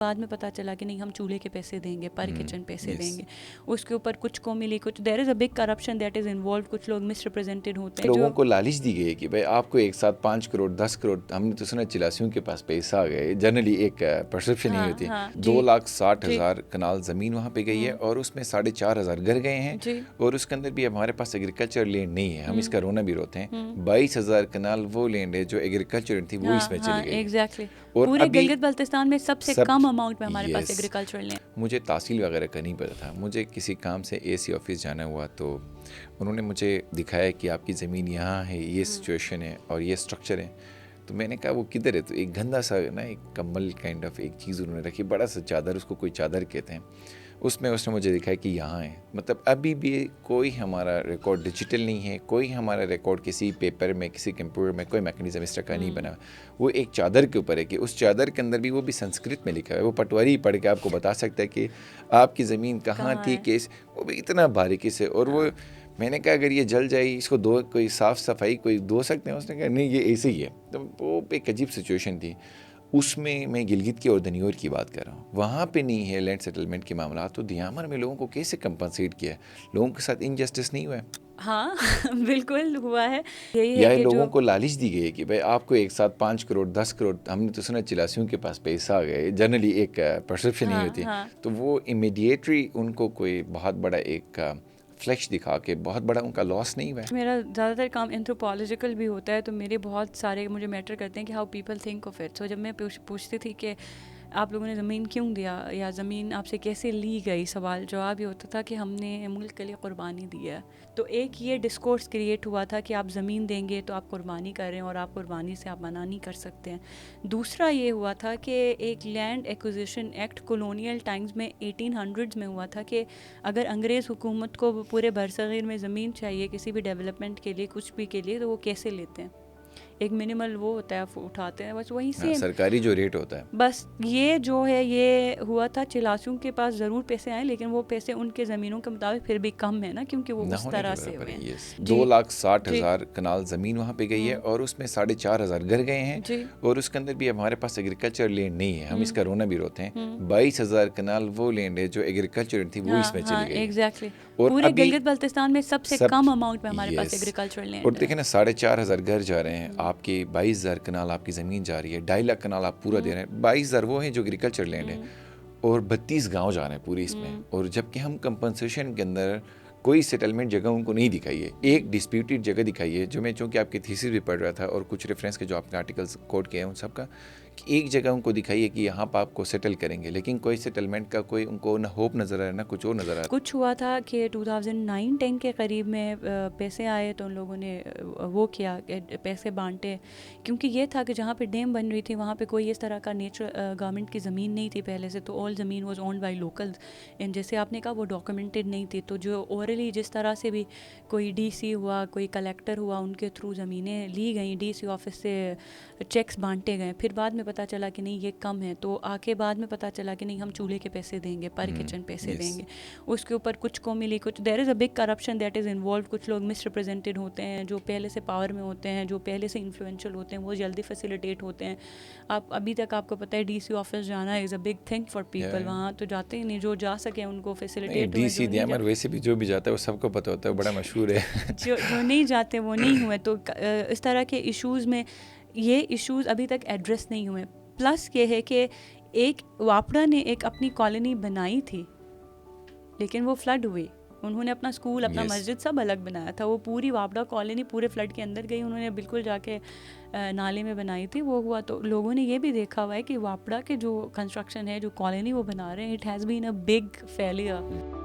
بعد میں پتہ چلا کہ نہیں ہم چولہے کے پیسے دیں گے، پر کچن پیسے دیں گے، اس کے اوپر کچھ کو ملی، کچھ there is a big corruption that is involved, کچھ لوگ مس ریپرزینٹیڈ ہوتے ہیں. لوگوں کو لالچ دی گئی ہے کہ بھائی آپ کو ایک ساتھ 5 کروڑ 10 کروڑ، ہم نے تو سنا چلاسیوں کے پاس پیسہ آ گئے، جنرلی ایک پرسپشن ہی ہوتی ہے. 2,60,000 کنال زمین وہاں پہ گئی ہے اور اس میں 4,500 گھر گئے ہیں، اور اس کے اندر بھی ہمارے پاس ایگریکلچر لینڈ نہیں ہے، ہم اس کا رونا بھی روتے ہیں. 22,000 کنال وہ لینڈ ہے جو ایگریکلچر تھی وہ اس میں چلی گئی. ایگزیکٹلی پورے گلگت بلتستان میں سب سے کم اماؤنٹ میں ہمارے پاس ایگریکلچر لینڈ. مجھے تحصیل وغیرہ کا نہیں پتا تھا، مجھے کسی کام سے اے سی آفس جانا ہوا تو انہوں نے مجھے دکھایا کہ آپ کی زمین یہاں ہے، یہ سچویشن ہے اور یہ اسٹرکچر ہے. تو میں نے کہا وہ کدھر ہے؟ تو ایک گندا سا نا ایک کمبل کائنڈ آف ایک چیز انہوں نے رکھی، بڑا سا چادر، اس کو کوئی چادر کہتے ہیں، اس میں اس نے مجھے دکھایا کہ یہاں ہے. مطلب ابھی بھی کوئی ہمارا ریکارڈ ڈیجیٹل نہیں ہے، کوئی ہمارا ریکارڈ کسی پیپر میں کسی کمپیوٹر میں کوئی میکنزم اس طرح کا نہیں بنا. وہ ایک چادر کے اوپر ہے کہ اس چادر کے اندر بھی وہ بھی سنسکرت میں لکھا ہے، وہ پٹواری پڑھ کے آپ کو بتا سکتا ہے کہ آپ کی زمین کہاں تھی، کیس، وہ بھی اتنا باریکی سے. اور وہ میں نے کہا اگر یہ جل جائے اس کو دو، کوئی صاف صفائی کوئی دھو سکتے ہیں؟ اس نے کہا نہیں یہ ایسے ہی ہے. تو وہ ایک عجیب سچویشن تھی. اس میں گلگت کی اور دنیور کی بات کر رہا ہوں، وہاں پہ نہیں ہے لینڈ سیٹلمنٹ کے معاملات. تو دیامر میں لوگوں کو کیسے کمپنسیٹ کیا ہے؟ لوگوں کے ساتھ انجسٹس نہیں ہوا ہے؟ ہاں بالکل ہوا ہے. یا لوگوں کو لالچ دی گئی ہے کہ بھائی آپ کو ایک ساتھ 5 کروڑ 10 کروڑ، ہم نے تو سنا چلاسیوں کے پاس پیسہ آ گئے، جنرلی ایک پرسپشن ہی ہوتی ہے. تو وہ امیڈیٹلی ان کو کوئی بہت بڑا ایک فلیش دکھا کے بہت بڑا ان کا لاس نہیں ہوا ہے. میرا زیادہ تر کام اینتھروپولوجیکل بھی ہوتا ہے، تو میرے بہت سارے مجھے میٹر کرتے ہیں کہ how people think of it. So جب میں پوچھتی تھی کہ آپ لوگوں نے زمین کیوں دیا یا زمین آپ سے کیسے لی گئی، سوال جواب یہ ہوتا تھا کہ ہم نے ملک کے لیے قربانی دی ہے. تو ایک یہ ڈسکورس کریٹ ہوا تھا کہ آپ زمین دیں گے تو آپ قربانی کر رہے ہیں اور آپ قربانی سے آپ منع نہیں کر سکتے ہیں. دوسرا یہ ہوا تھا کہ ایک land acquisition act colonial times میں 1800s میں ہوا تھا کہ اگر انگریز حکومت کو پورے برصغیر میں زمین چاہیے کسی بھی ڈیولپمنٹ کے لیے، کچھ بھی کے لیے، تو وہ کیسے لیتے ہیں؟ ایک منیمل وہ ہوتا ہے، اٹھاتے ہیں، بس وہیں سے سرکاری جو ریٹ ہوتا ہے. بس یہ جو ہے یہ ہوا تھا. چلاسیوں کے پاس ضرور پیسے آئے لیکن وہ پیسے ان کے زمینوں کے مطابق پھر بھی کم ہے نا، کیونکہ وہ اس طرح سے ہوئے ہیں. 2,60,000 کنال زمین وہاں پہ گئی ہے اور اس میں 4,500 گھر گئے ہیں، اور اس کے اندر بھی ہمارے پاس ایگریکلچر لینڈ نہیں ہے، ہم اس کا رونا بھی روتے ہیں. 22,000 کنال وہ لینڈ ہے جو ایگریکلچر تھی وہ اس میں چلی گئی. ایگزیکٹلی پورے گلگت بلتستان میں سب سے کم اماؤنٹ میں ہمارے پاس ایگریکلچر لینڈ ہے. اور دیکھیں نا 4,500 گھر جا رہے ہیں، آپ کی 22,000 کنال آپ کی زمین جا رہی ہے، 2.5 لاکھ کنال آپ پورا دے رہے ہیں. 22,000 وہ ہیں جو ایگریکلچر لینڈ ہے، اور 32 گاؤں جا رہے ہیں پوری اس میں. اور جبکہ ہم کمپنسیشن کے اندر کوئی سیٹلمنٹ جگہ ان کو نہیں دکھائی ہے، ایک ڈسپیوٹیڈ جگہ دکھائی ہے، جو میں چونکہ آپ کی تھیسس بھی پڑھ رہا تھا اور کچھ ریفرنس کے جو آپ نے آرٹیکلس کوٹ کیے ہیں ان سب کا، کہ ایک جگہ ان کو دکھائی ہے کہ یہاں پہ آپ کو سیٹل کریں گے، لیکن کوئی سیٹلمنٹ کا کوئی ان کو نہ ہوپ نظر آیا نہ کچھ اور نظر آیا. کچھ ہوا تھا کہ 2009-10 کے قریب میں پیسے آئے تو ان لوگوں نے وہ کیا کہ پیسے بانٹے، کیونکہ یہ تھا کہ جہاں پہ ڈیم بن رہی تھی وہاں پہ کوئی اس طرح کا گورنمنٹ کی زمین نہیں تھی پہلے سے، تو آل زمین واز اونڈ بائی لوکلز. جیسے آپ نے کہا وہ ڈاکومنٹڈ نہیں تھی، تو جو اورلی جس طرح سے بھی کوئی ڈی سی ہوا، کوئی کلیکٹر ہوا، ان کے تھرو زمینیں لی گئیں، ڈی سی آفس سے چیکس بانٹے گئے. پھر بعد میں پتہ چلا کہ نہیں یہ کم ہے، تو آ کے بعد میں پتہ چلا کہ نہیں ہم چولہے کے پیسے دیں گے، پر کچن پیسے دیں گے، اس کے اوپر کچھ کو ملی، کچھ there is a big corruption that is involved. کچھ لوگ مس ریپرزینٹیڈ ہوتے ہیں، جو پہلے سے پاور میں ہوتے ہیں، جو پہلے سے انفلوئنشل ہوتے ہیں، وہ جلدی فیسیلیٹیٹ ہوتے ہیں. آپ ابھی تک آپ کو پتہ ہے ڈی سی آفس جانا is a big thing for people. وہاں تو جاتے ہی نہیں، جو جا سکے ان کو فیسیلیٹیٹ. ڈی سی دیامر ویسے بھی جو بھی جاتا ہے وہ سب کو پتہ ہوتا ہے، بڑا مشہور ہے. جو نہیں جاتے وہ نہیں ہوئے. تو اس طرح کے ایشوز میں یہ ایشوز ابھی تک ایڈریس نہیں ہوئے. پلس یہ ہے کہ ایک واپڑا نے ایک اپنی کالونی بنائی تھی لیکن وہ فلڈ ہوئی. انہوں نے اپنا اسکول، اپنا مسجد سب الگ بنایا تھا. وہ پوری واپڑا کالونی پورے فلڈ کے اندر گئی، انہوں نے بالکل جا کے نالے میں بنائی تھی. وہ ہوا تو لوگوں نے یہ بھی دیکھا ہوا ہے کہ واپڑا کے جو کنسٹرکشن ہے، جو کالونی وہ بنا رہے ہیں، it has been a big failure.